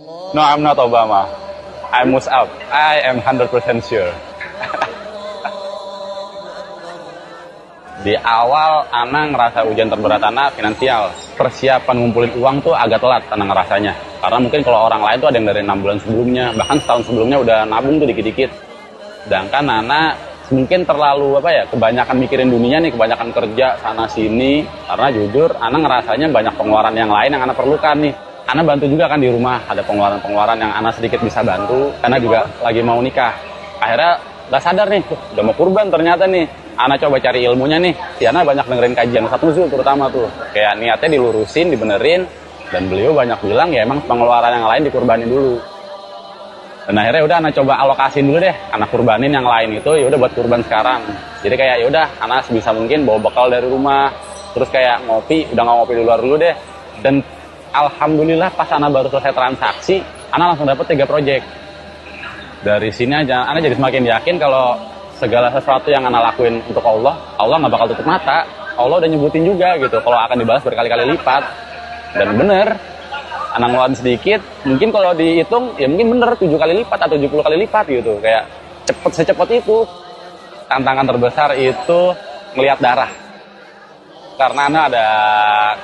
No, I'm not Obama. I'm Mus'ab. I am 100% sure. Di awal Ana ngerasa ujian terberat Ana finansial. Persiapan ngumpulin uang tuh agak telat Ana ngerasanya. Karena mungkin kalau orang lain tuh ada yang dari 6 bulan sebelumnya, bahkan setahun sebelumnya udah nabung tuh dikit-dikit. Sedangkan Ana mungkin terlalu kebanyakan mikirin dunia nih, kebanyakan kerja sana sini. Karena jujur Ana ngerasanya banyak pengeluaran yang lain yang Ana perlukan nih. Ana bantu juga kan di rumah, ada pengeluaran-pengeluaran yang Ana sedikit bisa bantu. Ana juga lagi mau nikah. Akhirnya gak sadar nih, udah mau kurban ternyata nih. Ana coba cari ilmunya nih. Si Ana banyak dengerin kajian Ustadz Nuzul terutama tuh. Kayak niatnya dilurusin, dibenerin. Dan beliau banyak bilang ya emang pengeluaran yang lain dikurbanin dulu. Dan akhirnya udah Ana coba alokasin dulu deh. Ana kurbanin yang lain itu ya udah buat kurban sekarang. Jadi kayak ya udah Ana sebisa mungkin bawa bekal dari rumah. Terus kayak ngopi, udah nggak ngopi di luar dulu deh. Dan alhamdulillah pas Ana baru selesai transaksi, Ana langsung dapat 3 proyek. Dari sini aja Ana jadi semakin yakin kalau segala sesuatu yang Ana lakuin untuk Allah nggak bakal tutup mata. Allah udah nyebutin juga gitu kalau akan dibalas berkali-kali lipat. Dan bener, Ana ngeluarin sedikit, mungkin kalau dihitung ya mungkin bener 7 kali lipat atau 70 kali lipat gitu. Kayak secepat itu. Tantangan terbesar itu ngelihat darah. Karena Ana ada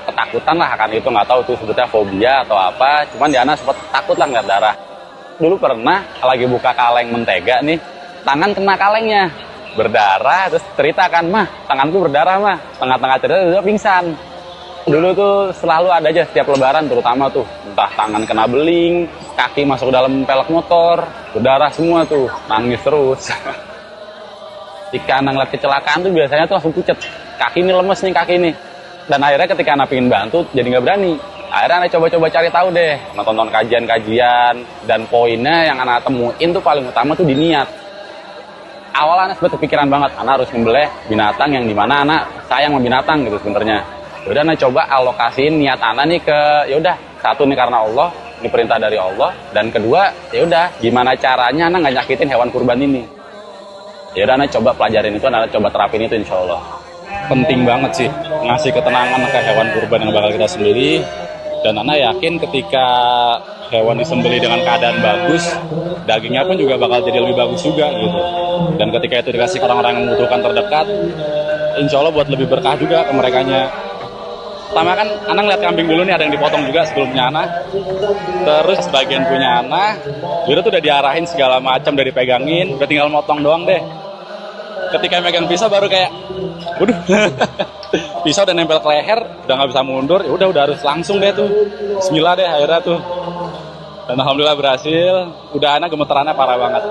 ketakutan lah akan itu, nggak tahu itu sebetulnya fobia atau apa. Cuman di Ana sempat takut lah ngeliat darah. Dulu pernah lagi buka kaleng mentega nih, tangan kena kalengnya, berdarah, terus cerita kan, mah tanganku berdarah mah, tengah-tengah cerita udah pingsan. Dulu tuh selalu ada aja setiap lebaran terutama tuh, entah tangan kena beling, kaki masuk dalam pelek motor, berdarah semua tuh, nangis terus. Ketika Ana ngeliat kecelakaan tuh biasanya tuh langsung pucet, kaki ini lemes nih kaki ini. Dan akhirnya ketika Ana pengen bantu jadi nggak berani. Akhirnya Ana coba-coba cari tahu deh, nonton kajian-kajian, dan poinnya yang Ana temuin tuh paling utama tuh di niat. Awal Ana sempat kepikiran banget, Ana harus nyembelih binatang yang dimana Ana sayang sama binatang gitu sebenarnya. Yaudah Ana coba alokasiin niat Ana nih ke, yaudah satu nih karena Allah, ini perintah dari Allah, dan kedua yaudah gimana caranya Ana nggak nyakitin hewan kurban ini. Yaudah Ana coba pelajarin itu, Ana coba terapin itu insya Allah. Penting banget sih ngasih ketenangan ke hewan kurban yang bakal kita sembelih. Dan Ana yakin ketika hewan disembelih dengan keadaan bagus, dagingnya pun juga bakal jadi lebih bagus juga gitu. Dan ketika itu dikasih ke orang-orang yang membutuhkan terdekat, insya Allah buat lebih berkah juga ke merekanya. Pertama kan Ana ngeliat kambing dulu nih, ada yang dipotong juga sebelumnya Ana. Terus bagian punya Ana, itu tuh udah diarahin segala macam, udah dipegangin, udah tinggal motong doang deh. Ketika megang pisau baru kayak, waduh, pisau udah nempel ke leher, udah nggak bisa mundur, ya udah harus langsung deh tuh. Bismillah deh akhirnya tuh. Dan alhamdulillah berhasil. Udah Ana gemeterannya parah banget.